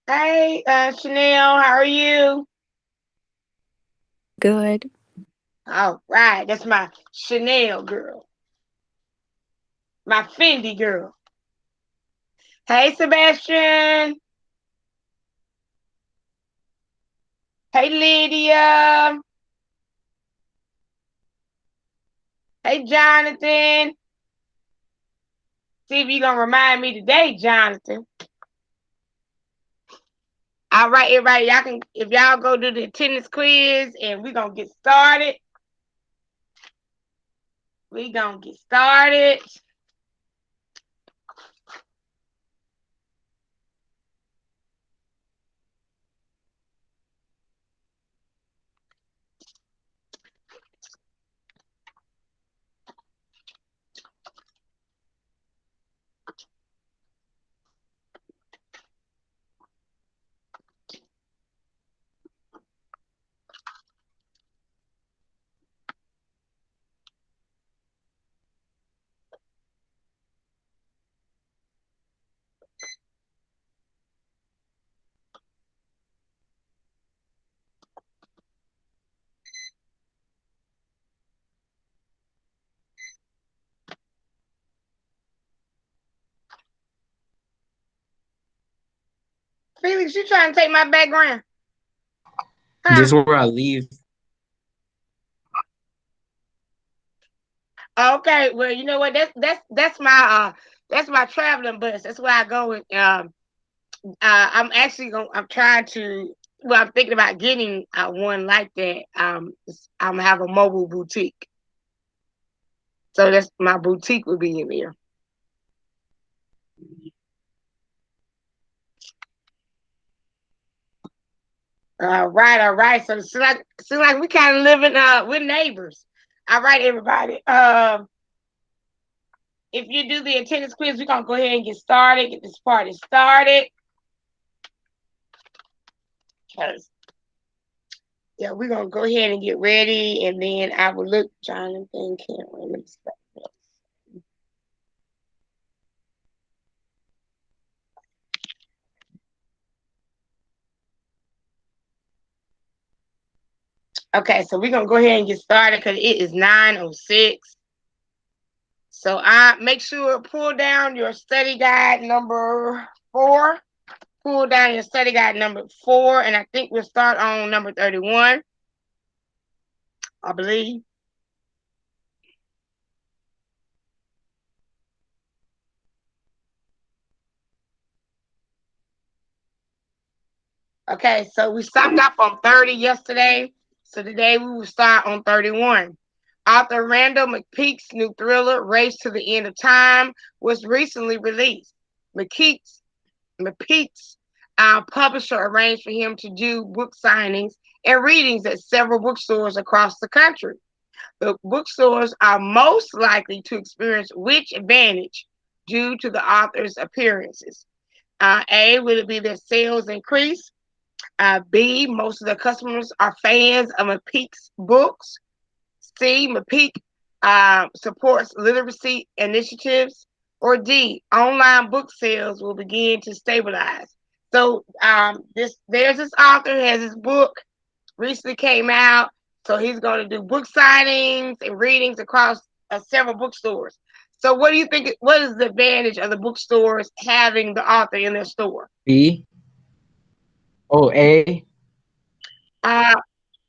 Hey, Chanel, how are you? Good. All right, that's my Chanel girl, my Fendi girl. Hey, Sebastian. Hey, Lydia. Hey, Jonathan. See if you're gonna remind me today, Jonathan. All right, everybody, y'all can if y'all go do the attendance quiz, and we're gonna get started. We gonna get started. Felix, you trying to take my background? Huh? This is where I leave. Okay, well, you know what? That's my traveling bus. That's where I go. And I'm actually going. I'm trying to. Well, I'm thinking about getting one like that. I'm gonna have a mobile boutique, so that's my boutique will be in there. All right. So it seems like we kind of living with neighbors. All right, everybody. If you do the attendance quiz, we're gonna go ahead and get started. Get this party started. Cause yeah, we're gonna go ahead and get ready, and then I will look. Jonathan Cameron. Let me stop. Okay, so we're gonna go ahead and get started because it is 9:06. So I make sure pull down your study guide number 4. Pull down your study guide number 4, and I think we'll start on number 31. I believe. Okay, so we stopped off on 30 yesterday. So today we will start on 31. Author Randall McPeak's new thriller, Race to the End of Time, was recently released. McPeak's, McPeak's publisher arranged for him to do book signings and readings at several bookstores across the country. The bookstores are most likely to experience which advantage due to the author's appearances? A, will it be their sales increase? B, most of the customers are fans of McPeak's books. C, McPeak supports literacy initiatives. Or D, online book sales will begin to stabilize. So there's this author has his book recently came out. So he's going to do book signings and readings across several bookstores. So what do you think? What is the advantage of the bookstores having the author in their store? B. Oh, A. Uh,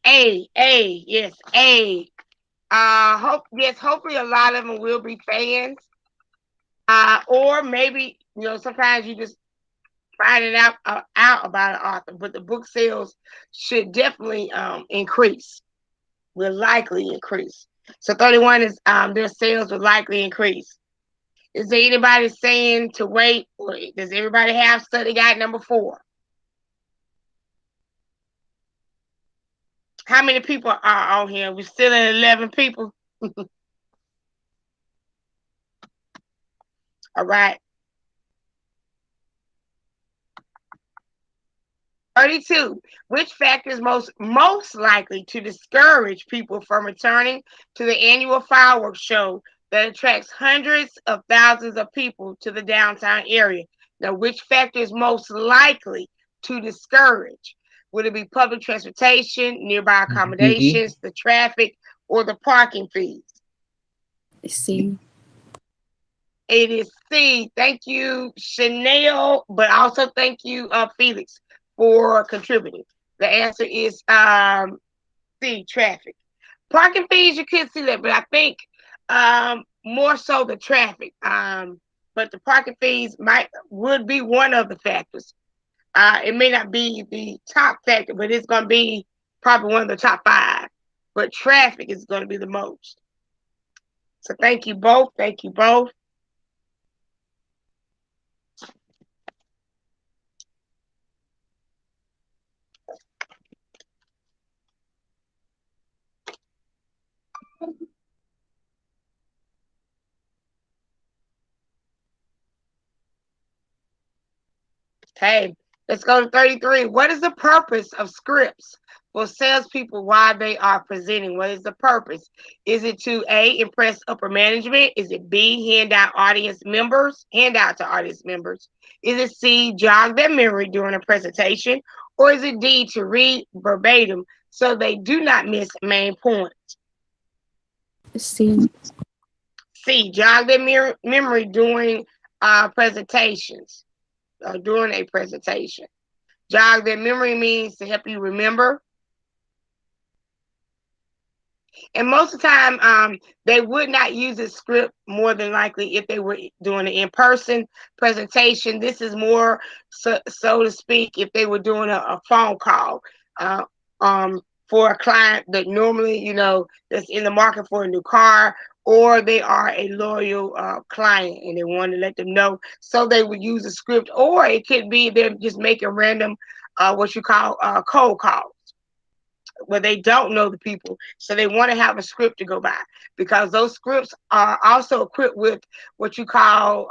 yes, A. Hopefully a lot of them will be fans. Or maybe sometimes you just finding out about an author, but the book sales should definitely increase. Will likely increase. So 31 is their sales will likely increase. Is there anybody saying to wait, or does everybody have study guide number 4? How many people are on here? We're still at 11 people. All right. 32. Which factor is most likely to discourage people from returning to the annual fireworks show that attracts hundreds of thousands of people to the downtown area? Now, which factor is most likely to discourage? Would it be public transportation, nearby B. accommodations, the traffic, or the parking fees? C. It is C. Thank you, Chanel, but also thank you, Felix, for contributing. The answer is C, traffic. Parking fees, you could see that, but I think more so the traffic. But the parking fees would be one of the factors. It may not be the top factor, but it's going to be probably one of the top five. But traffic is going to be the most. So thank you both. Thank you both. Okay, let's go to 33. What is the purpose of scripts for salespeople while they are presenting? What is the purpose? Is it to A, impress upper management? Is it B, hand out to audience members? Is it C, jog their memory during a presentation? Or is it D, to read verbatim so they do not miss main points? C. C, jog their memory during presentations. During a presentation. Jog their memory means to help you remember. And most of the time, they would not use a script more than likely if they were doing an in-person presentation. This is more, so to speak, if they were doing a phone call uh, for a client that normally, that's in the market for a new car, or they are a loyal client and they want to let them know. So they would use a script, or it could be they're just making random, what you call cold calls, where they don't know the people. So they want to have a script to go by, because those scripts are also equipped with what you call,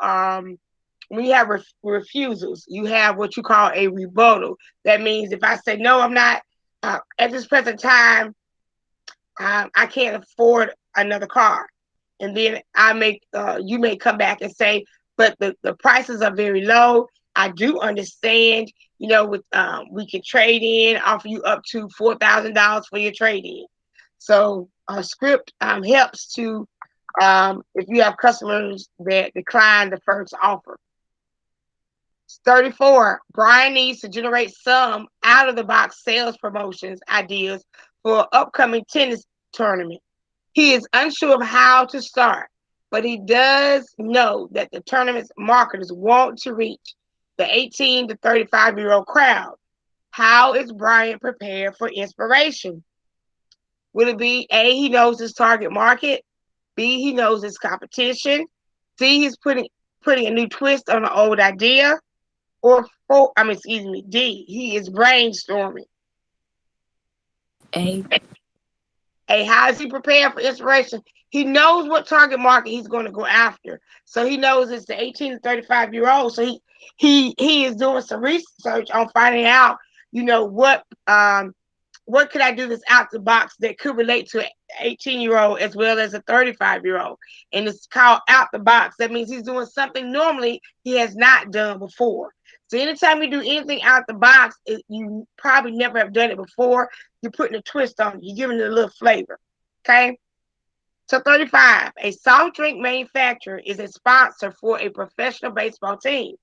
when you have refusals, you have what you call a rebuttal. That means if I say, no, I'm not, at this present time, I can't afford another car. And then you may come back and say, but the prices are very low. I do understand, we can trade in, offer you up to $4,000 for your trade in. So a script helps to, if you have customers that decline the first offer. 34, Brian needs to generate some out of the box sales promotions ideas for upcoming tennis tournament. He is unsure of how to start, but he does know that the tournament's marketers want to reach the 18 to 35-year-old crowd. How is Brian prepared for inspiration? Will it be A, he knows his target market, B, he knows his competition, C, he's putting a new twist on an old idea, or D, he is brainstorming. A. Hey, how is he prepared for inspiration? He knows what target market he's going to go after. So he knows it's the 18 to 35-year-old. So he is doing some research on finding out, what could I do that's out the box that could relate to an 18-year-old as well as a 35-year-old. And it's called out the box. That means he's doing something normally he has not done before. So anytime you do anything out the box, you probably never have done it before. You're putting a twist on it. You're giving it a little flavor. Okay? So 35, a soft drink manufacturer is a sponsor for a professional baseball team.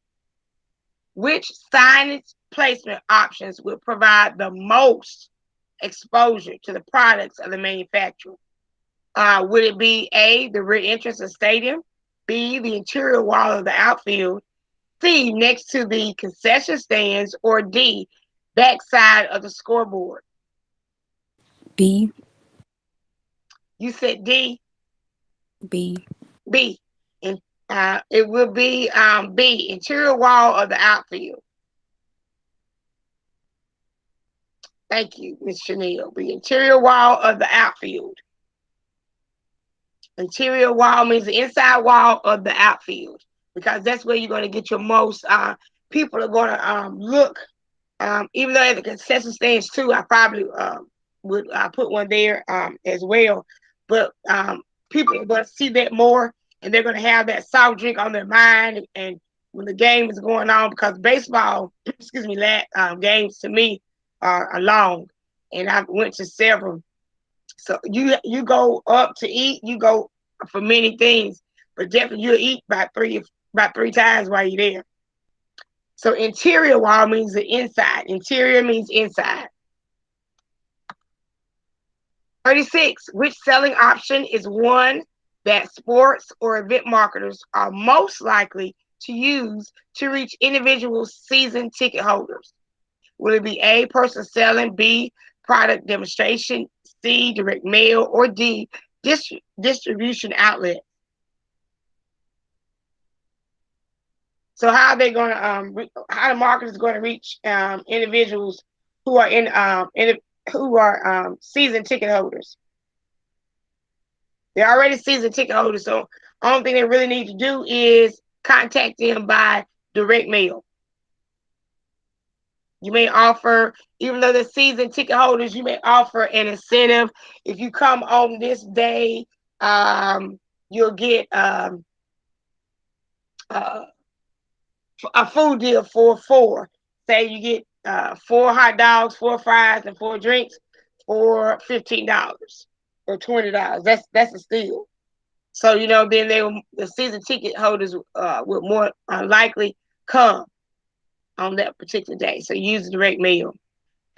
Which signage placement options will provide the most exposure to the products of the manufacturer? Would it be A, the rear entrance of the stadium, B, the interior wall of the outfield, C, next to the concession stands, or D, backside of the scoreboard? B. You said D? B. B. And it will be B, interior wall of the outfield. Thank you, Ms. Chanel. The interior wall of the outfield. Interior wall means the inside wall of the outfield, because that's where you're going to get your most, people are going to look, even though at the concession stands too, I probably would put one there as well. But people are going to see that more, and they're going to have that soft drink on their mind, and when the game is going on, because baseball, excuse me, games to me are long, and I went to several. So you go up to eat, you go for many things, but definitely you'll eat about three times while you're there. So interior wall means the inside. Interior means inside. 36. Which selling option is one that sports or event marketers are most likely to use to reach individual season ticket holders? Will it be A, person selling, B, product demonstration, C, direct mail, or D, distribution outlet? So how are they going to how the marketers going to reach individuals who are who are season ticket holders? They're already season ticket holders, so only thing they really need to do is contact them by direct mail. You may offer, even though they're season ticket holders, you may offer an incentive. If you come on this day, you'll get uh, a food deal for four. Say you get four hot dogs, four fries, and four drinks for $15 or $20. That's a steal. So then the season ticket holders would more likely come on that particular day. So use direct mail.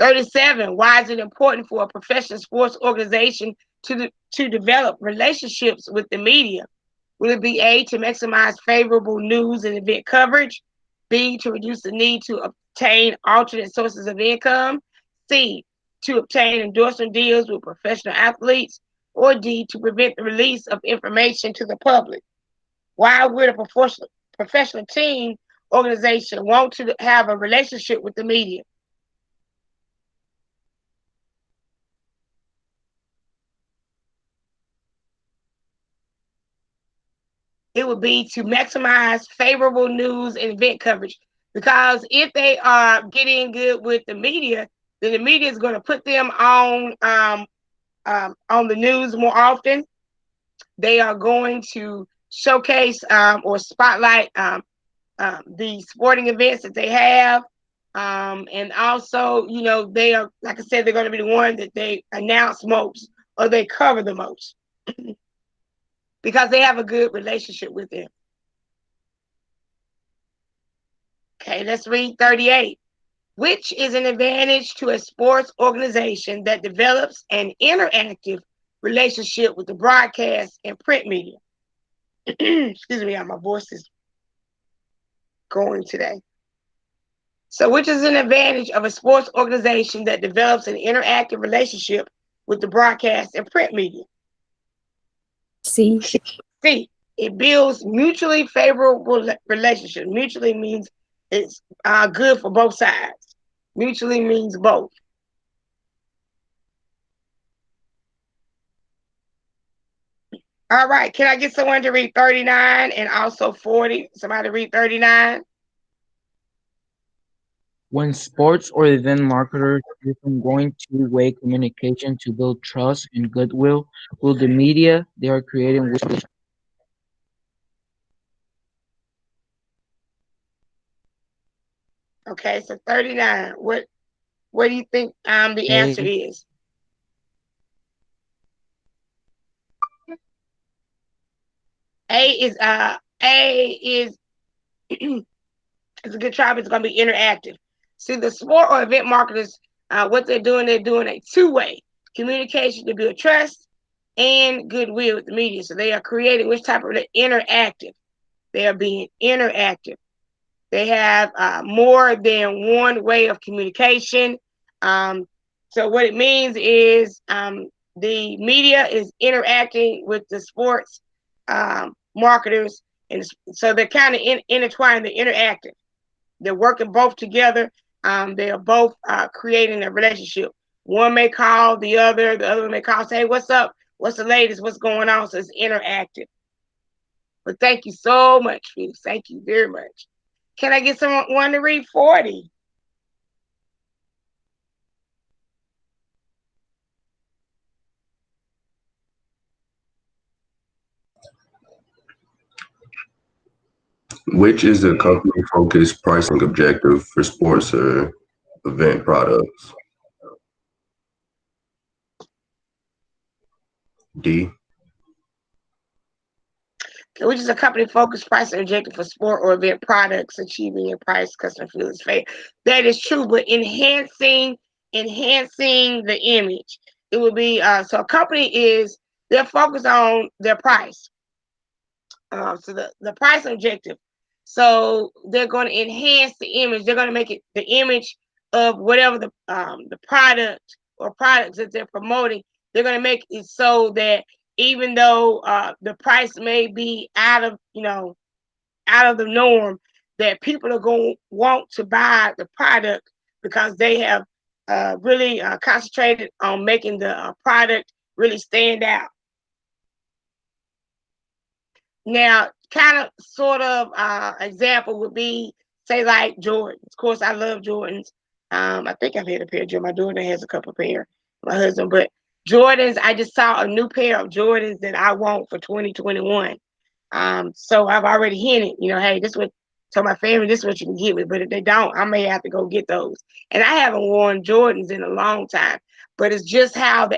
37. Why is it important for a professional sports organization to develop relationships with the media? Will it be A, to maximize favorable news and event coverage? B, to reduce the need to obtain alternate sources of income? C, to obtain endorsement deals with professional athletes? Or D, to prevent the release of information to the public? Why would a professional team organization want to have a relationship with the media? It would be to maximize favorable news and event coverage. Because if they are getting good with the media, then the media is going to put them on the news more often. They are going to showcase or spotlight the sporting events that they have. And also, they are, like I said, they're going to be the one that they announce most or they cover the most because they have a good relationship with them. Okay, let's read 38. Which is an advantage to a sports organization that develops an interactive relationship with the broadcast and print media? Excuse me, my voice is going today. So, which is an advantage of a sports organization that develops an interactive relationship with the broadcast and print media? C. C. It builds mutually favorable relationships. Mutually means it's good for both sides. Mutually means both. All right. Can I get someone to read 39 and also 40? Somebody read 39. When sports or event marketers use ongoing two-way communication to build trust and goodwill with the media, they are creating with Okay, so 39. What do you think the answer A. is? A is it's a good try, but it's gonna be interactive. See, the sport or event marketers, what they're doing a two-way communication to build trust and goodwill with the media. So they are creating which type of interactive. They are being interactive. They have more than one way of communication. Um, so what it means is the media is interacting with the sports marketers, and so they're kind of intertwined. They're interactive. They're working both together. They are both creating a relationship. One may call the other may call, say, "Hey, what's up? What's the latest? What's going on?" So it's interactive. But thank you so much, Felix. Thank you very much. Can I get someone to read 40? Which is the company focused pricing objective for sports or event products? D. Which is a company focused price objective for sport or event products, achieving your price customer feels fair. That is true, but enhancing the image. It would be so a company is they're focused on their price. So the price objective. So they're going to enhance the image. They're going to make it the image of whatever the product or products that they're promoting. They're going to make it so that even though the price may be out of the norm, that people are going to want to buy the product because they have really concentrated on making the product really stand out. Now, kind of sort of example would be say like Jordans. Of course, I love Jordans. I think I've had a pair of Jordans. My daughter has a couple of pair. My husband, but Jordans. I just saw a new pair of Jordans that I want for 2021. So I've already hinted, hey, this what tell my family this is what you can get me. But if they don't, I may have to go get those. And I haven't worn Jordans in a long time. But it's just how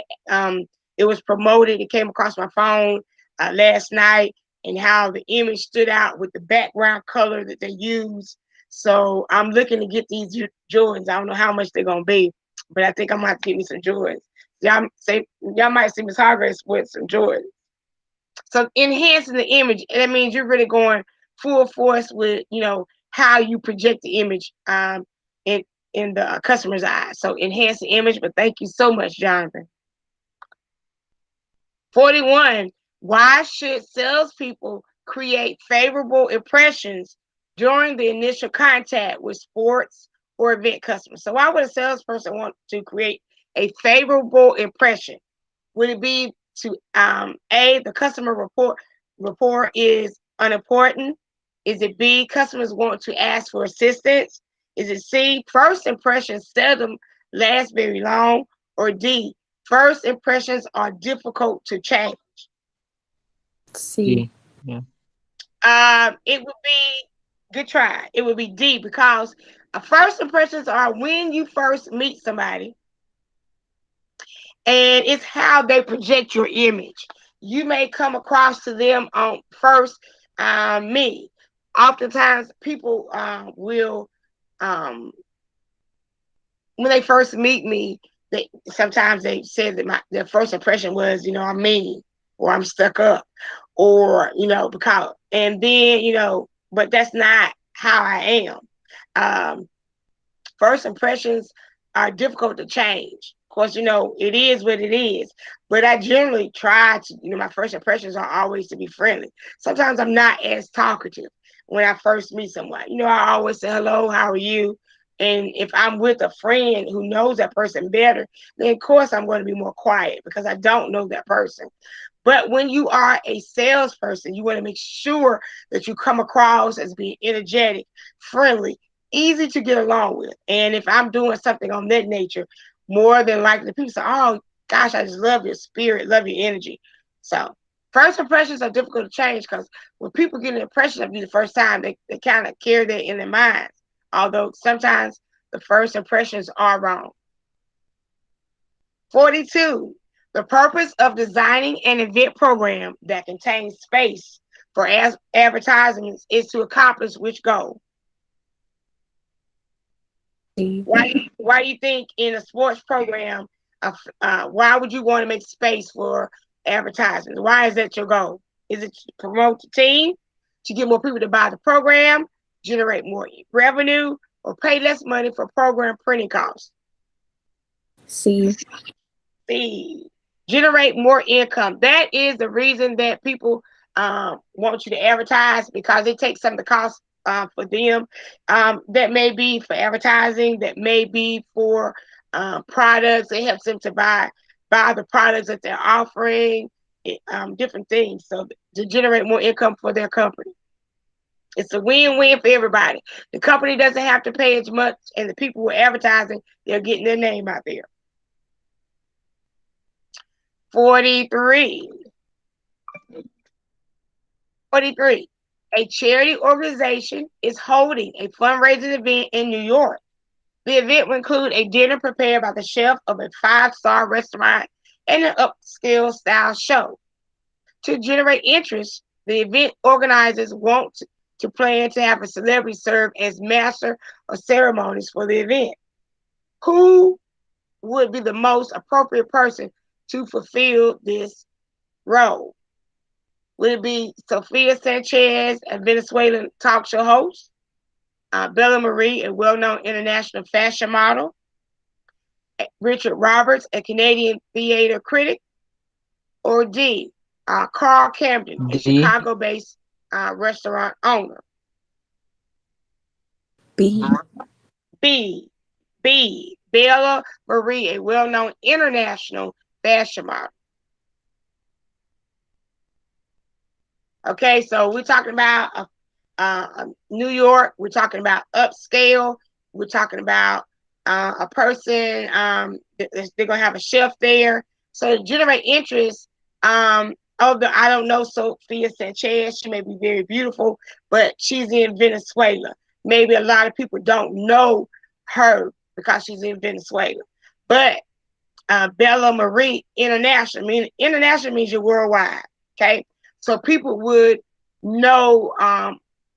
it was promoted. It came across my phone last night, and how the image stood out with the background color that they use. So I'm looking to get these Jordans. I don't know how much they're gonna be, but I think I'm gonna have to get me some Jordans. Y'all might see Miss Hargraves with some Jordans. So enhancing the image, that means you're really going full force with how you project the image in the customer's eyes. So enhance the image. But thank you so much, Jonathan. 41. Why should salespeople create favorable impressions during the initial contact with sports or event customers? So why would a salesperson want to create a favorable impression? Would it be to the customer rapport is unimportant? Is it B, customers want to ask for assistance? Is it C, first impressions seldom last very long? Or D, first impressions are difficult to change? C. D. Yeah. It would be good try. It would be D because first impressions are when you first meet somebody, and it's how they project your image. You may come across to them on first me. Oftentimes, people will um, when they first meet me, they sometimes they said that their first impression was, I'm mean or I'm stuck up or because and then but that's not how I am. Um, First impressions are difficult to change. Of course, it is what it is. But I generally try to, my first impressions are always to be friendly. Sometimes I'm not as talkative when I first meet someone. I always say hello, how are you? And if I'm with a friend who knows that person better, then of course I'm going to be more quiet because I don't know that person. But when you are a salesperson, you want to make sure that you come across as being energetic, friendly, easy to get along with. And if I'm doing something on that nature, more than likely people say, oh gosh, I just love your spirit, love your energy. So first impressions are difficult to change because when people get an impression of you the first time, they kind of carry that in their minds. Although sometimes the first impressions are wrong. 42. The purpose of designing an event program that contains space for advertisements is to accomplish which goal? C. Why do you think in a sports program, why would you want to make space for advertisements? Why is that your goal? Is it to promote the team, to get more people to buy the program, generate more revenue, or pay less money for program printing costs? C. See, generate more income. That is the reason that people want you to advertise because it takes some of the cost for them. That may be for advertising. That may be for products. It helps them to buy the products that they're offering. Different things. So to generate more income for their company. It's a win-win for everybody. The company doesn't have to pay as much, and the people who are advertising, they're getting their name out there. 43. 43. A charity organization is holding a fundraising event in New York. The event will include a dinner prepared by the chef of a five-star restaurant and an upscale style show. To generate interest, the event organizers want to plan to have a celebrity serve as master of ceremonies for the event. Who would be the most appropriate person to fulfill this role? Would it be Sophia Sanchez, a Venezuelan talk show host? Bella Marie, a well known international fashion model? Richard Roberts, a Canadian theater critic? Or D, Carl Camden, a D. Chicago based restaurant owner? B. B, Bella Marie, a well known international fashion model. Okay, so we're talking about New York. We're talking about upscale. We're talking about a person. They're gonna have a chef there. So to generate interest, of the I don't know Sophia Sanchez. She may be very beautiful, but she's in Venezuela. Maybe a lot of people don't know her because she's in Venezuela. But Bella Marie International. I mean, international means you're worldwide. Okay, so people would know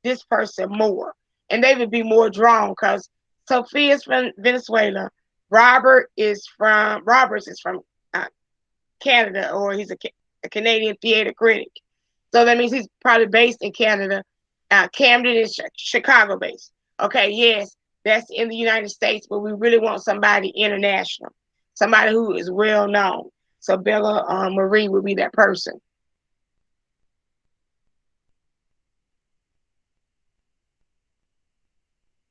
this person more, and they would be more drawn because Sophia's from Venezuela. Roberts is from uh, Canada, or he's a Canadian theater critic. So that means he's probably based in Canada. Camden is Chicago based. Okay, yes, that's in the United States, but we really want somebody international, somebody who is well known. So Bella Marie would be that person.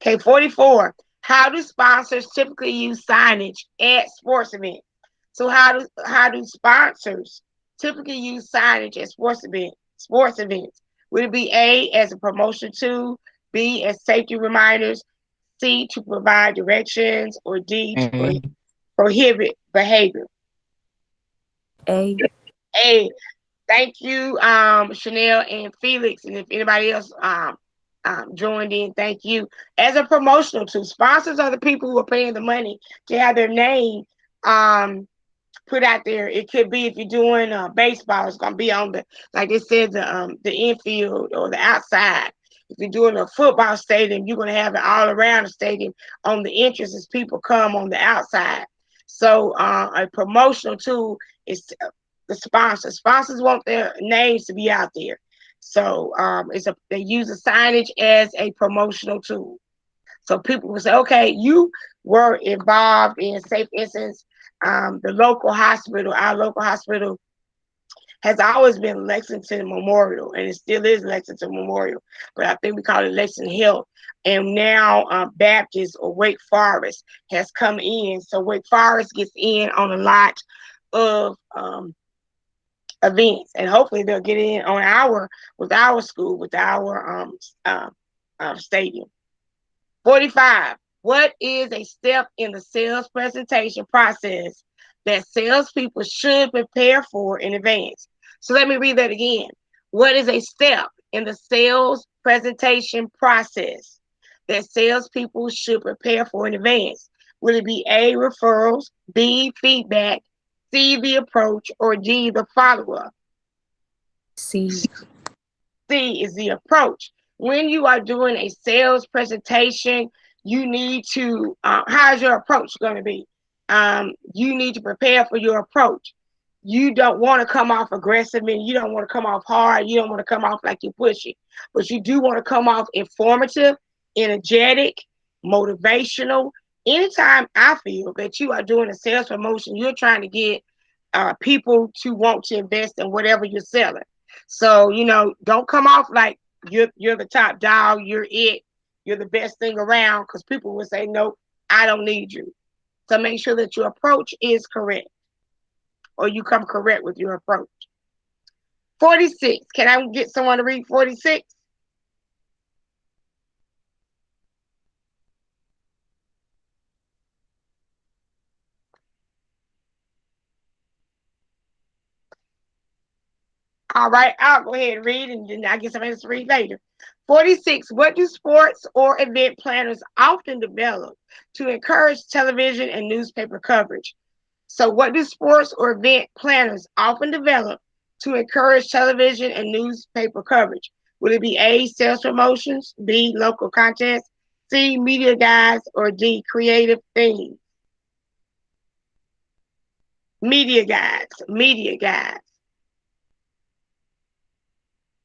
Okay, 44. How do sponsors typically use signage at sports events? So how do sponsors typically use signage at sports events? Would it be A as a promotion tool, B as safety reminders, C to provide directions, or D to A. prohibit behavior? A. A. Thank you, Chanel and Felix, and if anybody else joined in, thank you. As a promotional tool, sponsors are the people who are paying the money to have their name um, put out there. It could be if you're doing baseball, it's gonna be on the like they said the infield or the outside. If you're doing a football stadium, you're gonna have it all around the stadium on the entrance as people come on the outside. So a promotional tool is the sponsors. Sponsors want their names to be out there. So they use the signage as a promotional tool. So people will say, okay, you were involved in, say, for instance, our local hospital has always been Lexington Memorial, and it still is Lexington Memorial, but I think we call it Lexington Health. And now Baptist or Wake Forest has come in. So Wake Forest gets in on a lot of events, and hopefully they'll get in on with our school, with our stadium. 45. What is a step in the sales presentation process that salespeople should prepare for in advance? So let me read that again. What is a step in the sales presentation process that salespeople should prepare for in advance? Will it be A, referrals, B, feedback, C, the approach, or D, the follow-up? C. C is the approach. When you are doing a sales presentation, you need to, how's your approach going to be? You need to prepare for your approach. You don't want to come off aggressive, and you don't want to come off hard. You don't want to come off like you're pushy, but you do want to come off informative, energetic, motivational. Anytime I feel that you are doing a sales promotion, you're trying to get people to want to invest in whatever you're selling. So, don't come off like you're the top dog, you're the best thing around, because people will say, no, I don't need you. So make sure that your approach is correct, or you come correct with your approach. 46. Can I get someone to read 46? All right, I'll go ahead and read, and then I get somebody else to read later. 46. What do sports or event planners often develop to encourage television and newspaper coverage? So, what do sports or event planners often develop to encourage television and newspaper coverage? Would it be A, sales promotions, B, local contests, C, media guides, or D, creative themes? Media guides, media guides.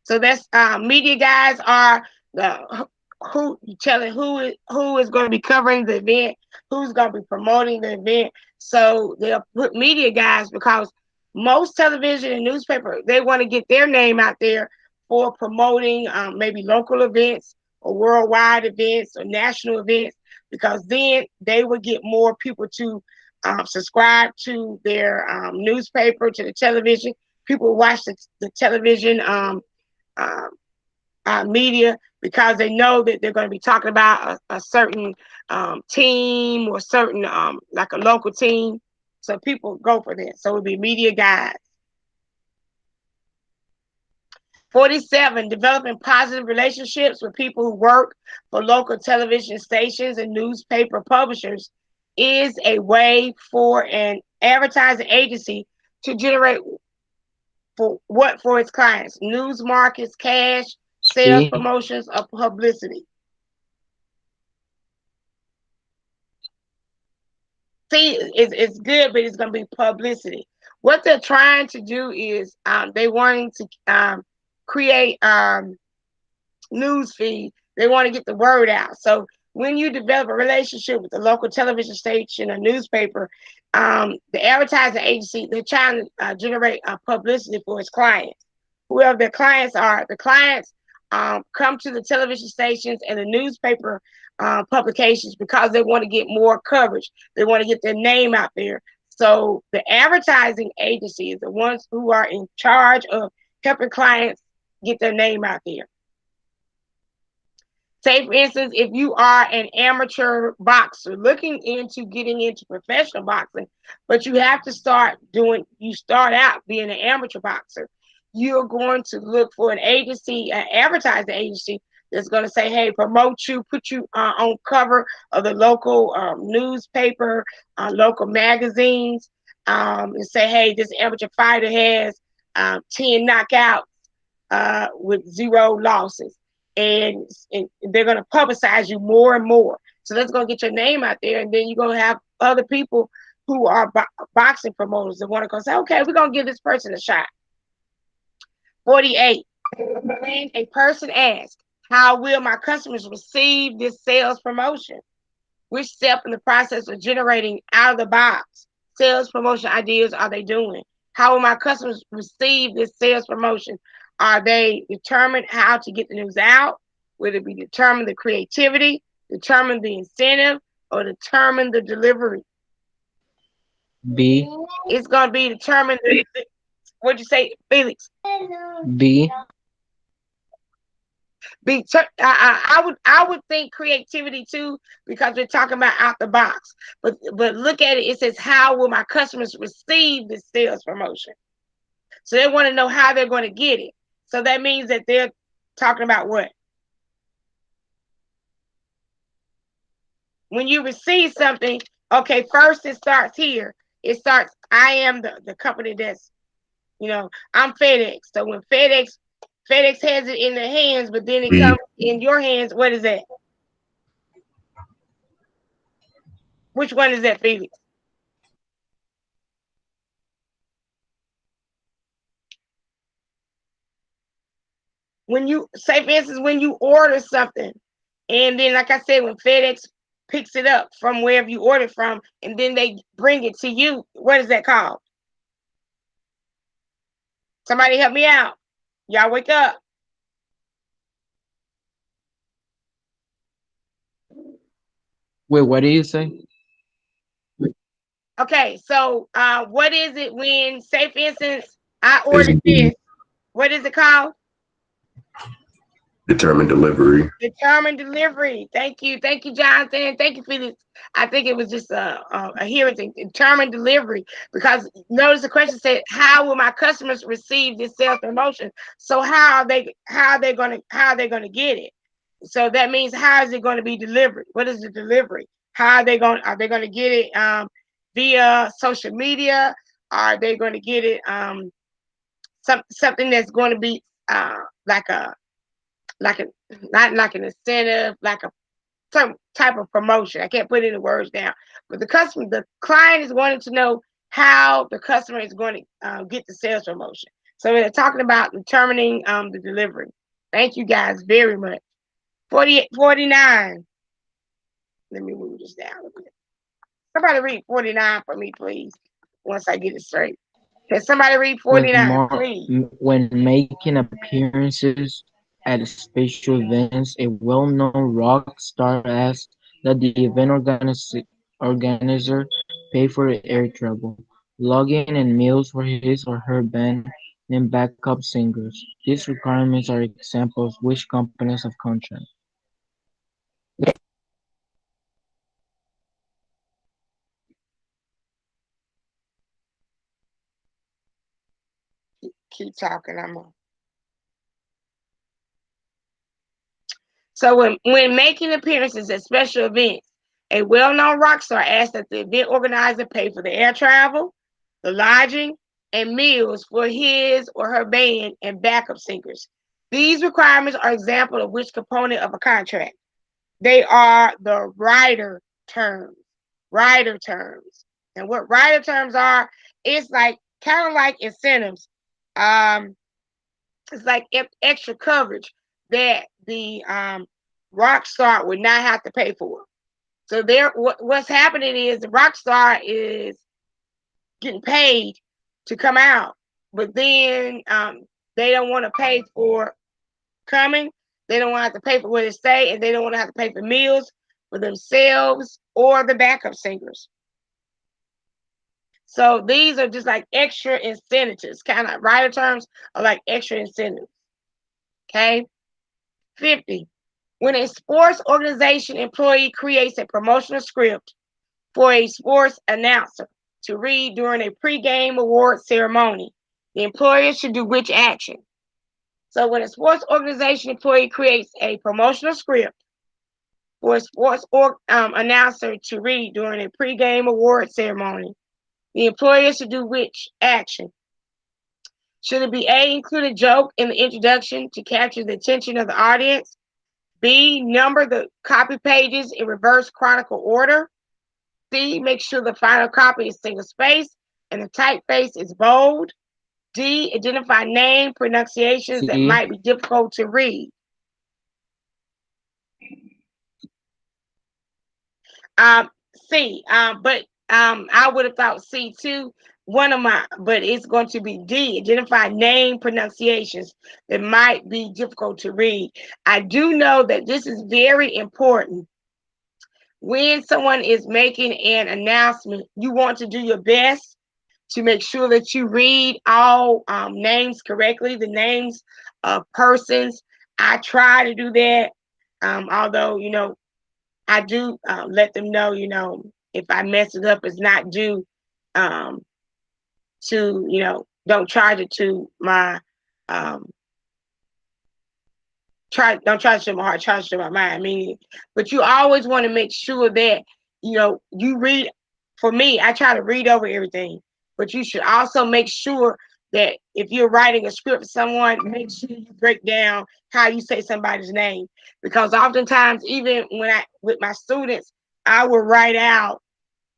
So that's media guys are the who telling who is going to be covering the event, who's going to be promoting the event. So they'll put media guys because most television and newspaper they want to get their name out there for promoting maybe local events or worldwide events or national events because then they would get more people to subscribe to their newspaper to the television. People watch the television um, media because they know that they're going to be talking about a certain team or certain like a local team. So people go for that. So it would be media guides. 47, developing positive relationships with people who work for local television stations and newspaper publishers is a way for an advertising agency to generate for its clients? News markets, cash, sales C. promotions, or publicity. See, it's good, but it's going to be publicity. What they're trying to do is they wanting to create news feed. They want to get the word out. So when you develop a relationship with a local television station or newspaper, the advertising agency, they're trying to generate publicity for its clients. Whoever their clients are, the clients come to the television stations and the newspaper publications because they want to get more coverage. They want to get their name out there. So the advertising agency is the ones who are in charge of helping clients get their name out there. Say, for instance, if you are an amateur boxer looking into getting into professional boxing, but you start out being an amateur boxer, you're going to look for an agency, an advertising agency that's going to say, hey, promote you, put you on cover of the local newspaper, local magazines, and say, hey, this amateur fighter has 10 knockouts with zero losses. And they're going to publicize you more and more. So that's going to get your name out there. And then you're going to have other people who are boxing promoters that want to go say, okay, we're going to give this person a shot. 48. When a person asks, how will my customers receive this sales promotion? Which step in the process of generating out of the box sales promotion ideas are they doing? How will my customers receive this sales promotion? Are they determined how to get the news out? Will it be determine the creativity, determine the incentive, or determine the delivery? B. It's going to be determined. What'd you say, Felix? B. I would think creativity too because we're talking about out the box. But look at it. It says, how will my customers receive this sales promotion? So they want to know how they're going to get it. So that means that they're talking about what? When you receive something, okay, first it starts here. It starts, I am the company that's, I'm FedEx. So when FedEx has it in their hands, but then it B. comes in your hands, what is that? Which one is that, Felix? When you say, for instance, when you order something, and then, like I said, when FedEx picks it up from wherever you ordered from, and then they bring it to you, what is that called? Somebody help me out. Y'all wake up. Wait, what did you say? Okay, so what is it when, say, for instance, I It's ordered B. this? What is it called? Determine delivery. Determine delivery. Thank you, Jonathan. Thank you, Felix. I think it was just a hearing thing. Determine delivery, because notice the question said, "How will my customers receive this sales promotion?" So how are they gonna get it? So that means, how is it going to be delivered? What is the delivery? How are they going to get it via social media? Are they going to get it something that's going to be like a like a not like an incentive, like a some type of promotion. I can't put any words down, but the client is wanting to know how the customer is going to get the sales promotion. So we're talking about determining the delivery. Thank you guys very much. 48, 49. Let me move this down a bit. Somebody read 49 for me, please. Once I get it straight. Can somebody read When 49, please? when making appearances at special events, a well-known rock star asks that the event organizer pay for air travel, lodging, and meals for his or her band and backup singers. These requirements are examples which companies have contract. Keep talking. So when making appearances at special events, a well-known rock star asks that the event organizer pay for the air travel, the lodging, and meals for his or her band and backup singers. These requirements are examples of which component of a contract. They are the rider terms. Rider terms. And what rider terms are, it's like kind of like incentives. Um, it's like extra coverage that the rock star would not have to pay for. So what's happening is the rock star is getting paid to come out, but then they don't want to pay for coming. They don't want to have to pay for where they stay, and they don't want to have to pay for meals for themselves or the backup singers. So these are just like extra incentives, kind of rider terms are like extra incentives. Okay. 50. When a sports organization employee creates a promotional script for a sports announcer to read during a pregame award ceremony, the employer should do which action? So when a sports organization employee creates a promotional script for a sports announcer to read during a pregame award ceremony, the employer should do which action? Should it be A, include a joke in the introduction to capture the attention of the audience? B, number the copy pages in reverse chronicle order? C, make sure the final copy is single spaced and the typeface is bold? D, identify name pronunciations that See, might be difficult to read. C, but I would have thought C too. But it's going to be D, identify name pronunciations that might be difficult to read. I do know that this is very important. When someone is making an announcement, you want to do your best to make sure that you read all names correctly, the names of persons. I try to do that, although, I do let them know, if I mess it up, it's not due um, to, don't charge it to my, um, don't charge it to my heart, charge it to my mind. I mean, but you always want to make sure that, you read. For me, I try to read over everything, but you should also make sure that if you're writing a script for someone, make sure you break down how you say somebody's name. Because oftentimes, even with my students, I will write out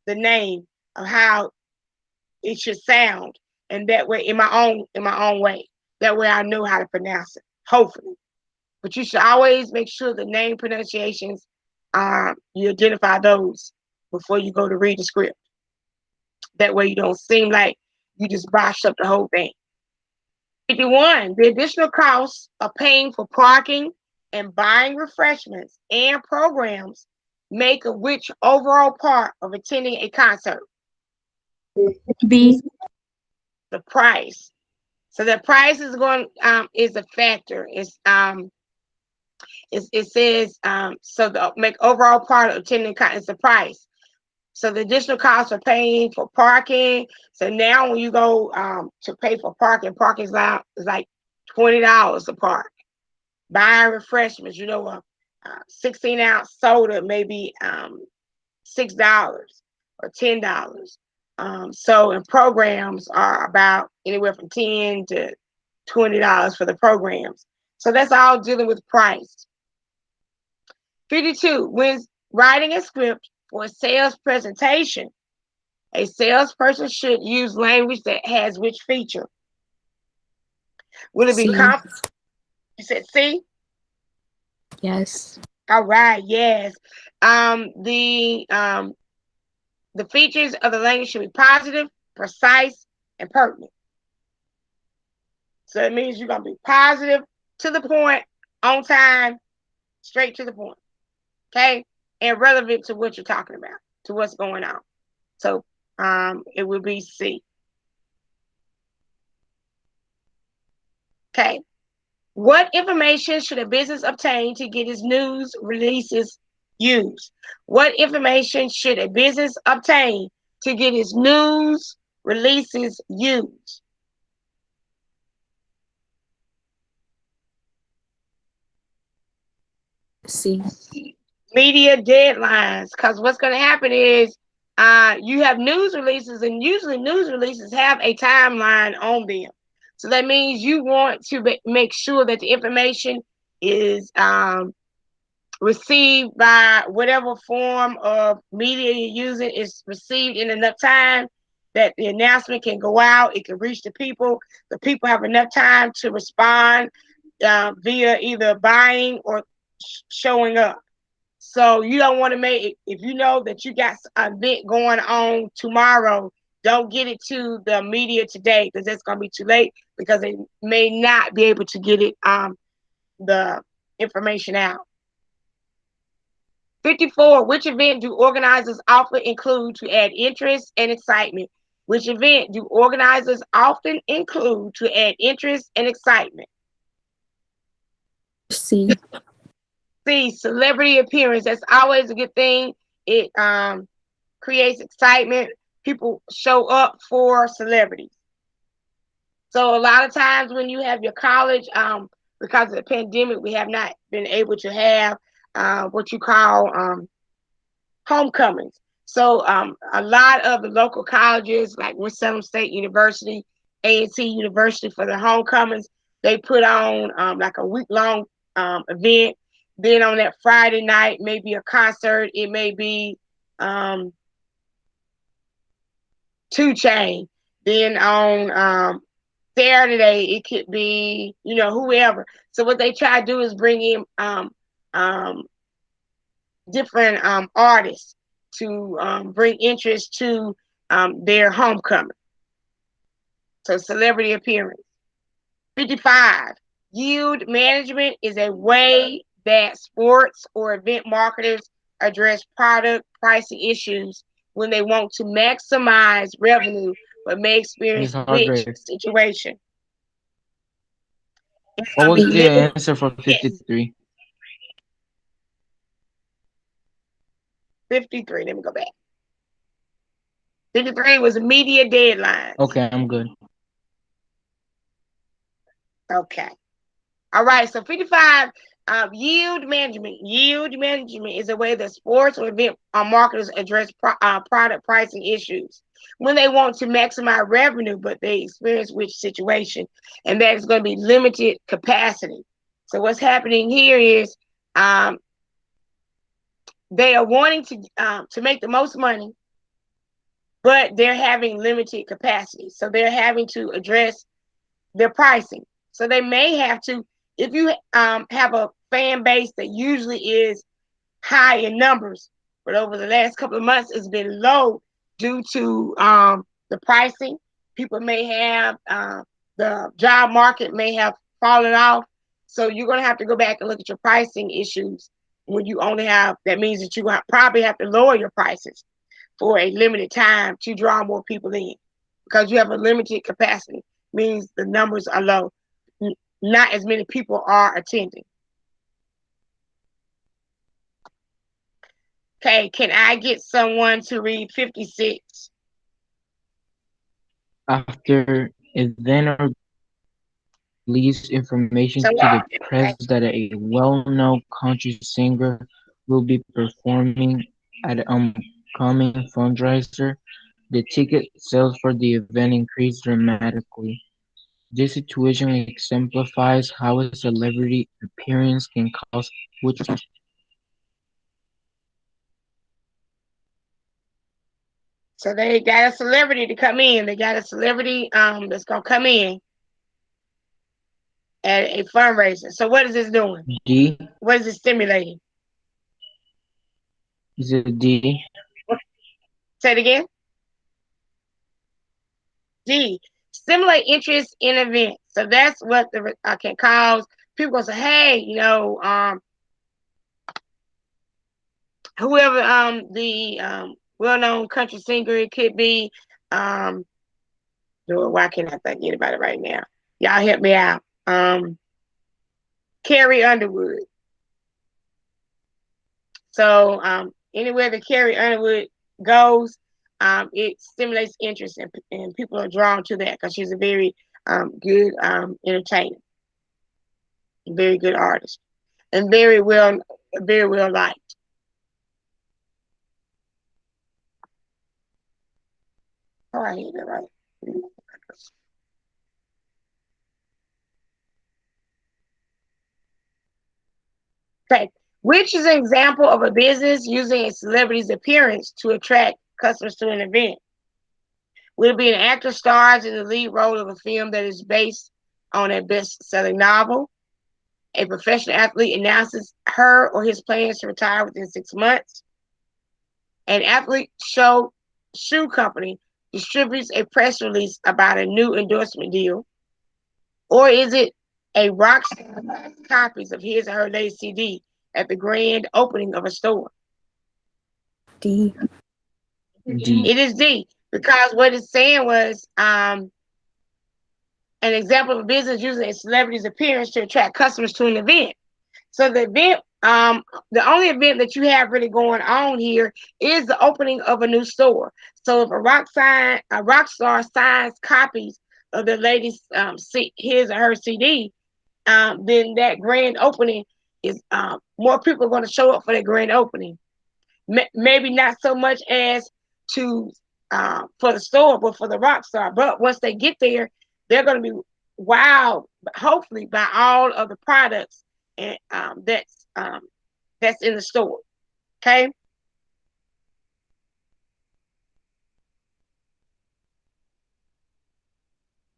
the name of how it should sound, and that way in my own way. That way I know how to pronounce it. Hopefully. But you should always make sure the name pronunciations, you identify those before you go to read the script. That way you don't seem like you just botched up the whole thing. 51. The additional costs of paying for parking and buying refreshments and programs make of which overall part of attending a concert? B. The price. So the price is a factor. It's it says so the make overall part of attending is the price. So the additional cost for paying for parking. So now when you go to pay for parking, parking is like $20 a park. Buying refreshments, a 16-ounce soda, maybe $6 or $10. So and programs are about anywhere from $10 to $20 for the programs. So that's all dealing with price. 52. When writing a script for a sales presentation, a salesperson should use language that has which feature? Will it be C. You said C? Yes. All right, yes. The features of the language should be positive, precise, and pertinent. So it means you're gonna be positive, to the point, on time, straight to the point. Okay? And relevant to what you're talking about, to what's going on. So it would be C. Okay. What information should a business obtain to get its news releases used? What information should a business obtain to get its news releases used? C. Media deadlines. Because what's going to happen is you have news releases, and usually news releases have a timeline on them. So that means you want to make sure that the information is received by whatever form of media you're using, is received in enough time that the announcement can go out, it can reach the people have enough time to respond via either buying or showing up. So you don't want to make, if you know that you got an event going on tomorrow, don't get it to the media today, because that's going to be too late, because they may not be able to get it the information out. 54. Which event do organizers often include to add interest and excitement? Which event do organizers often include to add interest and excitement? C. C. Celebrity appearance. That's always a good thing. It creates excitement. People show up for celebrities. So a lot of times when you have your college, because of the pandemic, we have not been able to have what you call homecomings. So a lot of the local colleges, like Winston State University, A&T University, for the homecomings, they put on like a week-long event. Then on that Friday night, maybe a concert. It may be 2 Chainz. Then on Saturday, it could be, whoever. So what they try to do is bring in different artists to bring interest to their homecoming. So celebrity appearance. 55. Yield management is a way that sports or event marketers address product pricing issues when they want to maximize revenue but may experience Miss which Hargrave. situation? It's What gonna be was the limited. answer for Yes, 53? 53. Let me go back. 53 was media deadlines. Okay, I'm good. Okay. All right. So 55, yield management. Yield management is a way that sports or event marketers address product pricing issues when they want to maximize revenue, but they experience which situation, and that is going to be limited capacity. So what's happening here is they are wanting to make the most money, but they're having limited capacity. So they're having to address their pricing. So they may have to, if you have a fan base that usually is high in numbers, but over the last couple of months it's been low due to the pricing. People may have, the job market may have fallen off. So you're going to have to go back and look at your pricing issues when you only have, that means that you probably have to lower your prices for a limited time to draw more people in, because you have a limited capacity, means the numbers are low. Not as many people are attending. Okay, can I get someone to read 56? After event release information So, to the okay. press that a well-known country singer will be performing at an upcoming fundraiser, the ticket sales for the event increase dramatically. This situation exemplifies how a celebrity appearance can cause which So they got a celebrity to come in. They got a celebrity that's gonna come in at a fundraiser. So what is this doing? D What is it stimulating? is a D. Say it again. D. Stimulate interest in events. So that's what the can cause people gonna say, hey, whoever the well-known country singer it could be. Um, why can't I think anybody right now? Y'all help me out. Carrie Underwood. So anywhere that Carrie Underwood goes, it stimulates interest, and people are drawn to that because she's a very good entertainer, very good artist, and very well liked. Oh, I hate that right. Okay, which is an example of a business using a celebrity's appearance to attract customers to an event? Will it be an actor stars in the lead role of a film that is based on a best-selling novel? A professional athlete announces her or his plans to retire within 6 months. An athlete shoe company distributes a press release about a new endorsement deal. Or is it a rock star buys copies of his or her latest CD at the grand opening of a store? D. D. It is D, because what it's saying was an example of a business using a celebrity's appearance to attract customers to an event. So the only event that you have really going on here is the opening of a new store. So if a rock star signs copies of the latest his or her CD, then that grand opening is more people are going to show up for that grand opening. Maybe not so much as to for the store, but for the rock star. But once they get there, they're going to be wowed, hopefully, by all of the products and that's in the store. Okay.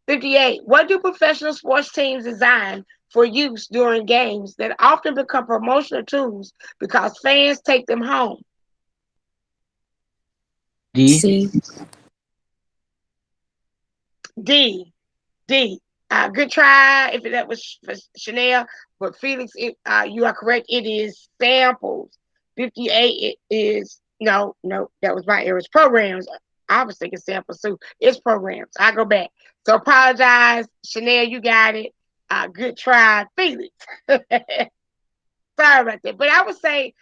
58. What do professional sports teams design for use during games that often become promotional tools because fans take them home? D. C. D. D. Good try if that was for Chanel, but Felix, you are correct. It is samples. 58 it is no, that was my error. It's programs. I was thinking samples too. It's programs. I go back. So apologize, Chanel. You got it. Good try, Felix. Sorry about that, but I would say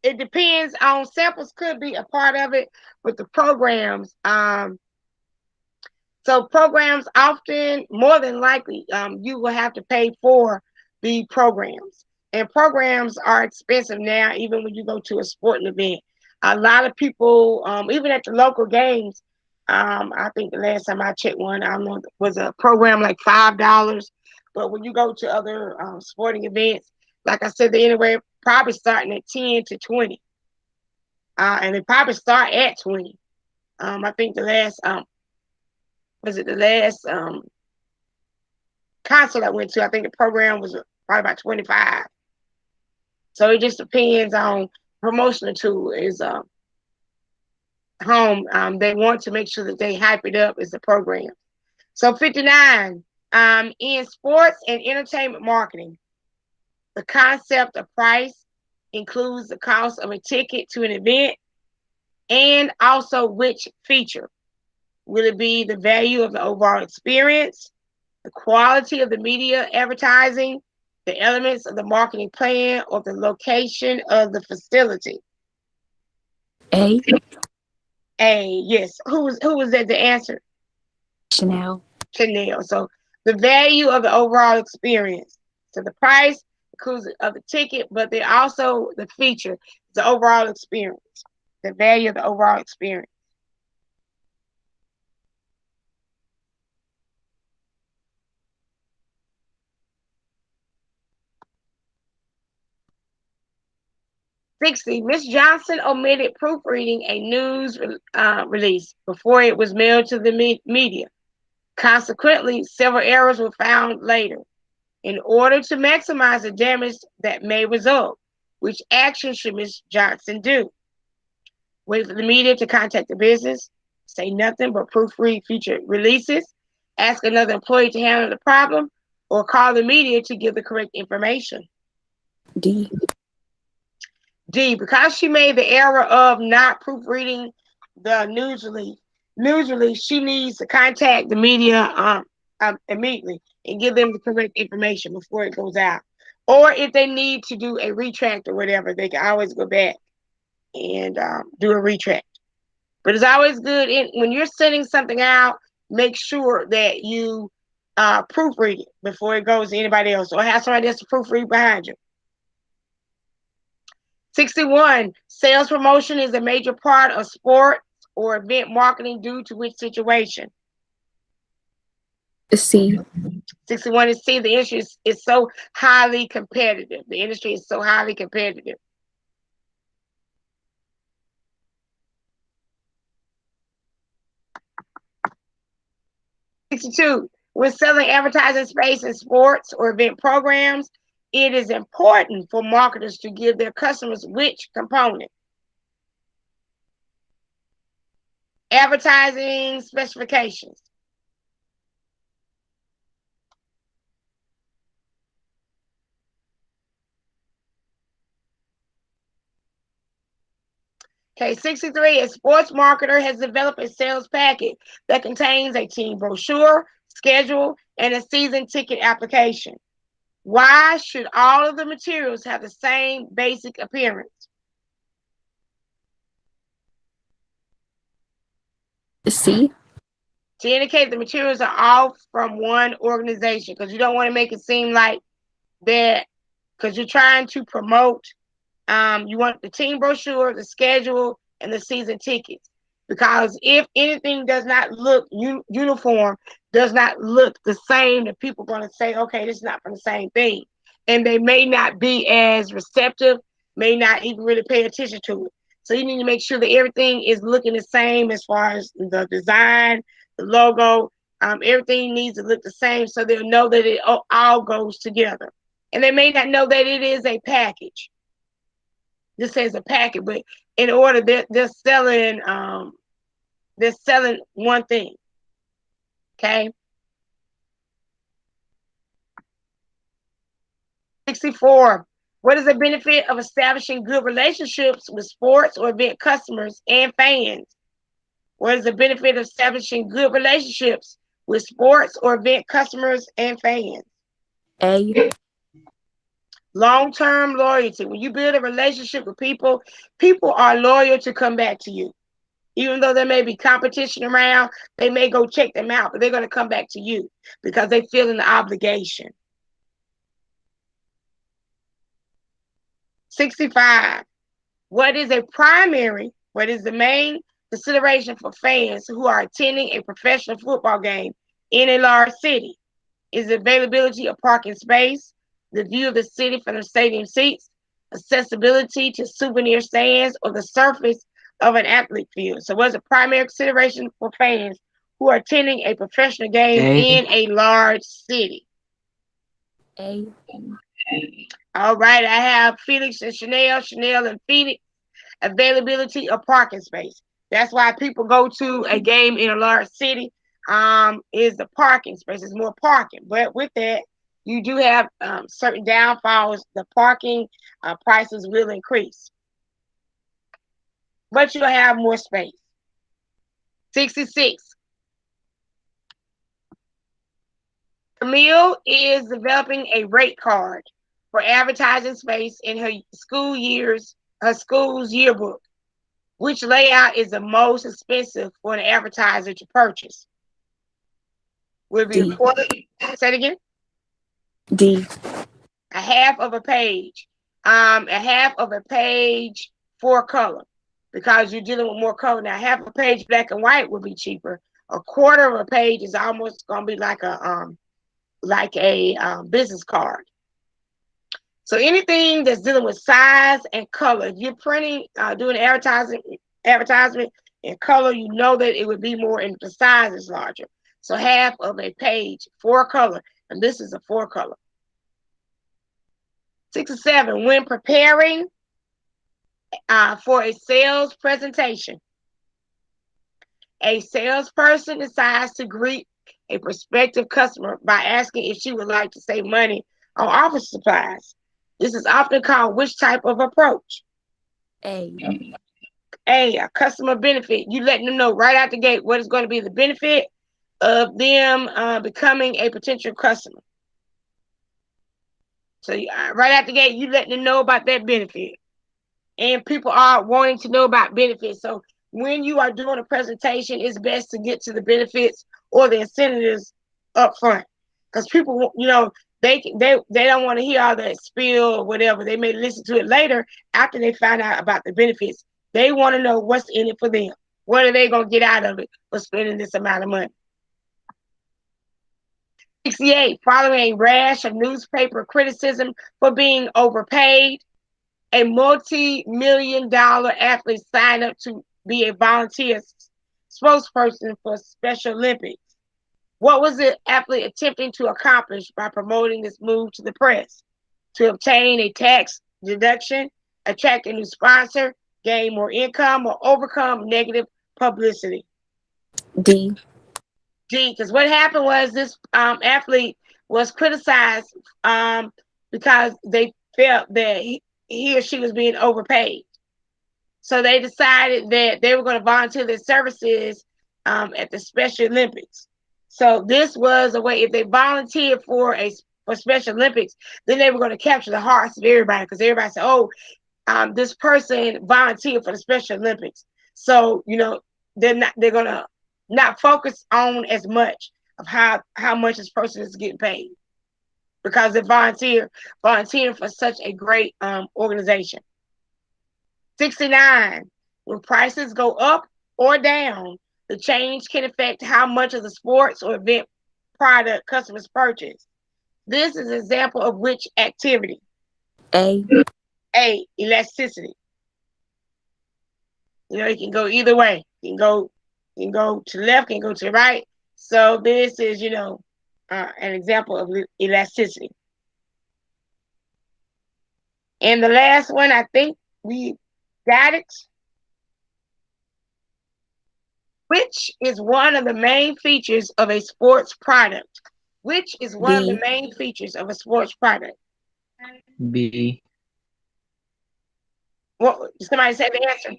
it depends on samples. Could be a part of it, but the programs. So programs often, more than likely, you will have to pay for the programs. And programs are expensive now, even when you go to a sporting event. A lot of people, even at the local games, I think the last time I checked one, I don't know, was a program like $5. But when you go to other sporting events, like I said, they anywhere probably starting at 10 to 20. And they probably start at 20. I think the last concert I went to, I think the program was probably about 25. So it just depends on promotional tool is home. They want to make sure that they hype it up as a program. So 59, in sports and entertainment marketing, the concept of price includes the cost of a ticket to an event and also which feature. Will it be the value of the overall experience, the quality of the media advertising, the elements of the marketing plan, or the location of the facility? A. Yes. Who was that the answer? Chanel. Chanel. So the value of the overall experience. So the price includes of the ticket, but they also the feature, the overall experience, the value of the overall experience. 60. Miss Johnson omitted proofreading a news release before it was mailed to the media. Consequently, several errors were found later. In order to maximize the damage that may result, which action should Miss Johnson do? Wait for the media to contact the business, say nothing but proofread future releases, ask another employee to handle the problem, or call the media to give the correct information? D. D, because she made the error of not proofreading the news release, she needs to contact the media immediately and give them the correct information before it goes out. Or if they need to do a retract or whatever, they can always go back and do a retract. But it's always good when you're sending something out, make sure that you proofread it before it goes to anybody else, or have somebody else to proofread behind you. 61. Sales promotion is a major part of sport or event marketing due to which situation? C. 61 is C. The industry is so highly competitive. The industry is so highly competitive. 62. When selling advertising space in sports or event programs, it is important for marketers to give their customers which component? Advertising specifications. Okay, 63. A sports marketer has developed a sales packet that contains a team brochure, schedule, and a season ticket application. Why should all of the materials have the same basic appearance? C. To indicate the materials are all from one organization, because you don't want to make it seem like that, because you're trying to promote. You want the team brochure, the schedule, and the season tickets. Because if anything does not look uniform, does not look the same, then people are going to say, okay, this is not from the same thing. And they may not be as receptive, may not even really pay attention to it. So you need to make sure that everything is looking the same as far as the design, the logo. Everything needs to look the same so they'll know that it all goes together. And they may not know that it is a package. This says a packet, but in order they're selling one thing. Okay. 64. What is the benefit of establishing good relationships with sports or event customers and fans? What is the benefit of establishing good relationships with sports or event customers and fans? A. Long-term loyalty. When you build a relationship with people, people are loyal to come back to you. Even though there may be competition around, they may go check them out, but they're going to come back to you because they feel an obligation. 65. What is the main consideration for fans who are attending a professional football game in a large city? Is the availability of parking space, the view of the city from the stadium seats, accessibility to souvenir stands, or the surface of an athlete field? So what's a primary consideration for fans who are attending a professional game in a large city? A. All right, I have Felix and Chanel and Phoenix. Availability of parking space. That's why people go to a game in a large city. Is the parking space. It's more parking. But with that, you do have certain downfalls. The parking prices will increase, but you'll have more space. 66. Camille is developing a rate card. for advertising space in her school's yearbook. Which layout is the most expensive for an advertiser to purchase? Will be a D. quarter. Say it again. D. A half of a page. A half of a page for color, because you're dealing with more color. Now, half a page black and white would be cheaper. A quarter of a page is almost gonna be like a business card. So anything that's dealing with size and color, if you're printing, doing advertisement in color, you know that it would be more, and the size is larger. So half of a page, four color, and this is a four color. 6 or 7, when preparing for a sales presentation, a salesperson decides to greet a prospective customer by asking if she would like to save money on office supplies. This is often called which type of approach? A. A customer benefit. You letting them know right out the gate what is going to be the benefit of them becoming a potential customer. So right out the gate, you letting them know about that benefit. And people are wanting to know about benefits. So when you are doing a presentation, it's best to get to the benefits or the incentives up front, because people, they don't want to hear all that spiel or whatever. They may listen to it later after they find out about the benefits. They want to know what's in it for them. What are they going to get out of it for spending this amount of money? 68, following a rash of newspaper criticism for being overpaid, a multi-million-dollar athlete signed up to be a volunteer spokesperson for Special Olympics. What was the athlete attempting to accomplish by promoting this move to the press? To obtain a tax deduction, attract a new sponsor, gain more income, or overcome negative publicity? D. D, because what happened was this athlete was criticized because they felt that he or she was being overpaid. So they decided that they were going to volunteer their services at the Special Olympics. So this was a way, if they volunteered for Special Olympics, then they were going to capture the hearts of everybody, because everybody said, "Oh, this person volunteered for the Special Olympics." So they're going to not focus on as much of how much this person is getting paid, because they're volunteering for such a great organization. 69, when prices go up or down, the change can affect how much of the sports or event product customers purchase. This is an example of which activity? A. A, elasticity. It can go either way. It can go to the left, can go to the right. So this is, an example of elasticity. And the last one, I think we got it. Which is one of the main features of a sports product? Which is one of the B. main features of a sports product? B. What? Somebody said the answer.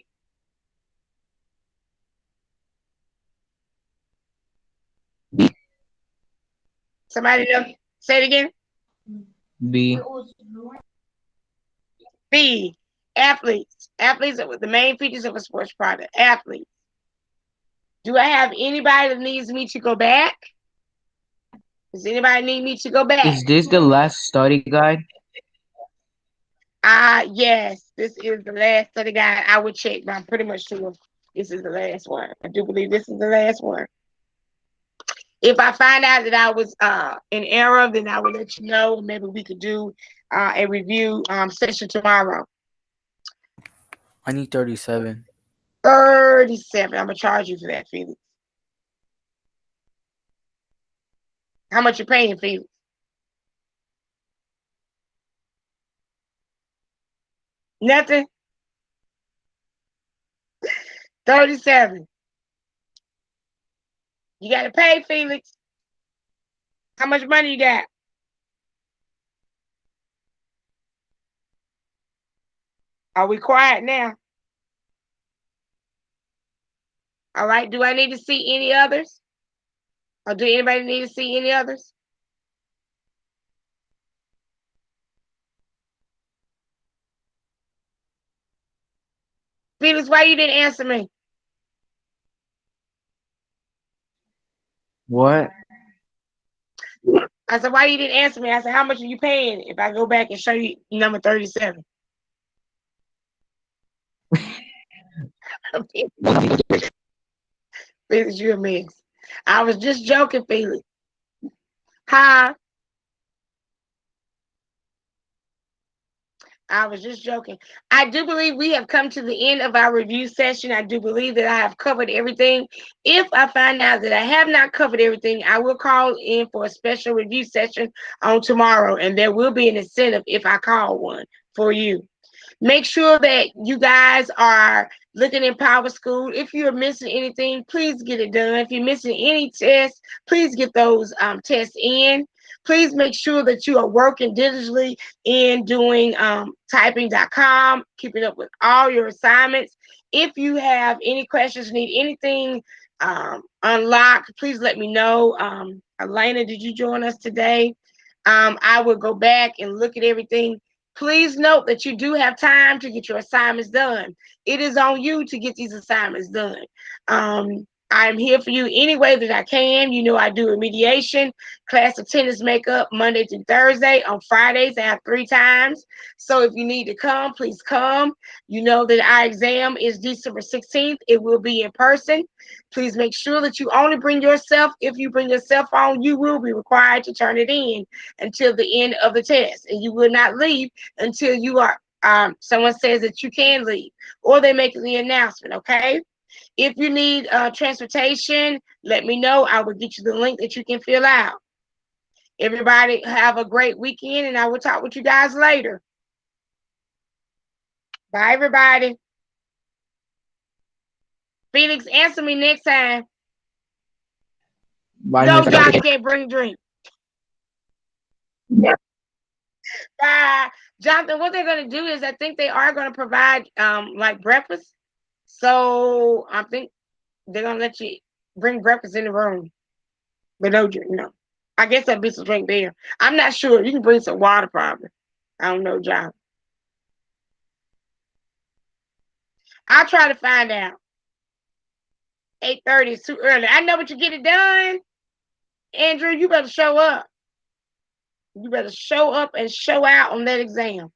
Somebody else say it again. B. B. Athletes. Athletes are the main features of a sports product. Athletes. Do I have anybody that needs me to go back? Does anybody need me to go back? Is this the last study guide? Yes, this is the last study guide. I would check, but I'm pretty much sure this is the last one. I do believe this is the last one. If I find out that I was in error, then I will let you know. Maybe we could do a review session tomorrow. I need 37. 37. I'm gonna charge you for that, Felix. How much you paying, Felix? Nothing. 37. You gotta pay, Felix. How much money you got? Are we quiet now? All right. Do I need to see any others? Or do anybody need to see any others? Felix, why you didn't answer me? What? I said, why you didn't answer me? I said, how much are you paying if I go back and show you number 37? Felix, you a mess. I was just joking, Felix. Huh? I was just joking. I do believe we have come to the end of our review session. I do believe that I have covered everything. If I find out that I have not covered everything, I will call in for a special review session on tomorrow, and there will be an incentive if I call one for you. Make sure that you guys are looking in Power School. If you're missing anything, please get it done. If you're missing any tests, please get those tests in. Please make sure that you are working digitally in doing typing.com, keeping up with all your assignments. If you have any questions, need anything unlocked, please let me know. Elena, did you join us today? I will go back and look at everything. Please note that you do have time to get your assignments done. It is on you to get these assignments done. I'm here for you any way that I can. You know, I do remediation, class attendance makeup Monday through Thursday. On Fridays, I have 3 times. So if you need to come, please come. You know that our exam is December 16th. It will be in person. Please make sure that you only bring yourself. If you bring your cell phone, you will be required to turn it in until the end of the test. And you will not leave until you are someone says that you can leave or they make the announcement. Okay. If you need transportation, let me know. I will get you the link that you can fill out. Everybody have a great weekend, and I will talk with you guys later. Bye, everybody. Felix, answer me next time. Bye, No, Miss. Josh can't bring a drink. Bye. Jonathan, what they're going to do is I think they are going to provide like breakfast. So I think they're going to let you bring breakfast in the room. But no drink, no. I guess there'll be some drink there. I'm not sure. You can bring some water probably. I don't know, John. I'll try to find out. 8:30 is too early. I know, but you get it done. Andrew, you better show up. You better show up and show out on that exam.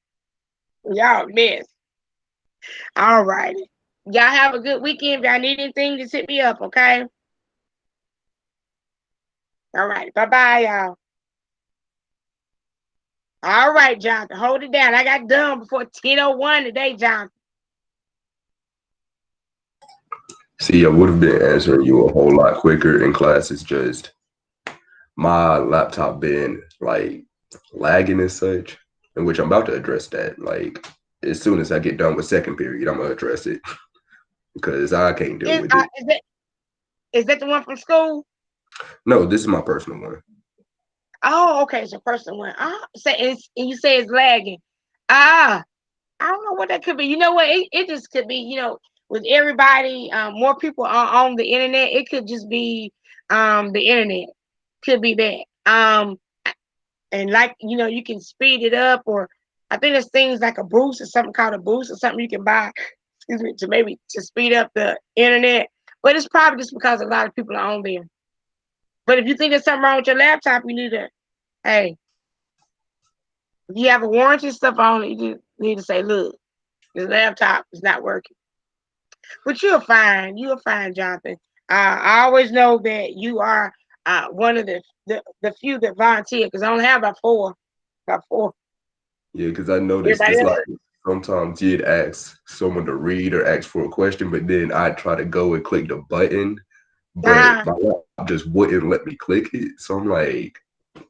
Y'all miss. All righty. Y'all have a good weekend. If y'all need anything, just hit me up, okay? All right. Bye-bye, y'all. All right, Jonathan. Hold it down. I got done before 10:01 today, Jonathan. See, I would have been answering you a whole lot quicker in class. It's just my laptop been like lagging and such, in which I'm about to address that. Like as soon as I get done with second period, I'm gonna address it because I can't deal Is, with it. is that the one from school? No, this is my personal one. Oh, okay. It's a personal one. And you say it's lagging. Ah, I don't know what that could be. You know what? It just could be, with everybody, more people are on the internet. It could just be the internet. Could be that. And like, you can speed it up, or I think there's things like a boost or something called a boost or something you can buy, excuse me, to maybe to speed up the internet. But it's probably just because a lot of people are on there. But if you think there's something wrong with your laptop, you need to, hey, if you have a warranty stuff on it, you need to say, look, this laptop is not working. But you're fine. You're fine, Jonathan. I always know that you are one of the few that volunteer because I only have about four. About four. Yeah, because I noticed Everybody it's else. like sometimes you'd ask someone to read or ask for a question, but then I'd try to go and click the button, but Uh, my laptop just wouldn't let me click it. So I'm like,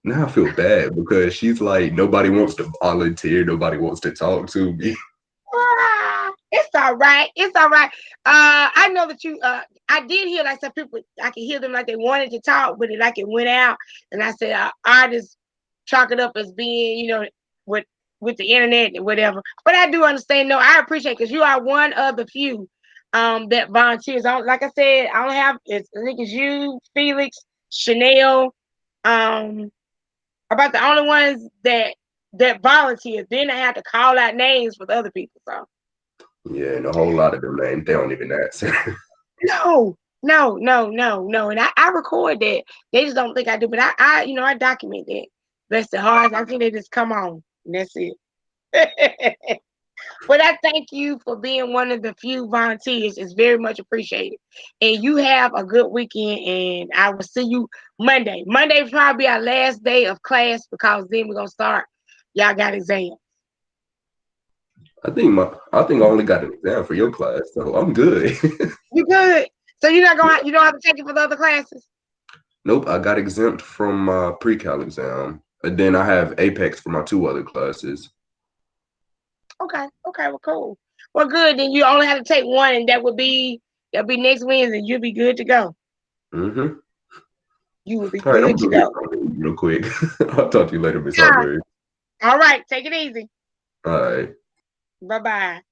now I feel bad because she's like, nobody wants to volunteer, nobody wants to talk to me. it's all right. It's all right. I know that you. I did hear like some people. I could hear them like they wanted to talk, but it went out. And I said, I just chalk it up as being, with with the internet and whatever. But I do understand. No, I appreciate because you are one of the few that volunteers. Like I said, I don't have. I think it's you, Felix, Chanel. About the only ones that volunteer. Then I have to call out names for the other people. So. Yeah, and a whole lot of them names they don't even answer. No, no, no, no, no. And I record that. They just don't think I do, but I document that. Bless their hearts. I think they just come on. And that's it. But I thank you for being one of the few volunteers. It's very much appreciated. And you have a good weekend. And I will see you Monday. Monday will probably be our last day of class because then we're gonna start. Y'all got exams. I think I only got an exam for your class, so I'm good. You good? So you don't have to take it for the other classes. Nope, I got exempt from my pre-cal exam, and then I have Apex for my two other classes. Okay. Okay. Well, cool. Well, good. Then you only have to take one, and that'll be next Wednesday. You'll be good to go. Mm-hmm. You will be All right, I'm good to gonna get go. going real quick. I'll talk to you later, Miss Yeah. Aubrey. All right. Take it easy. All right. Bye bye.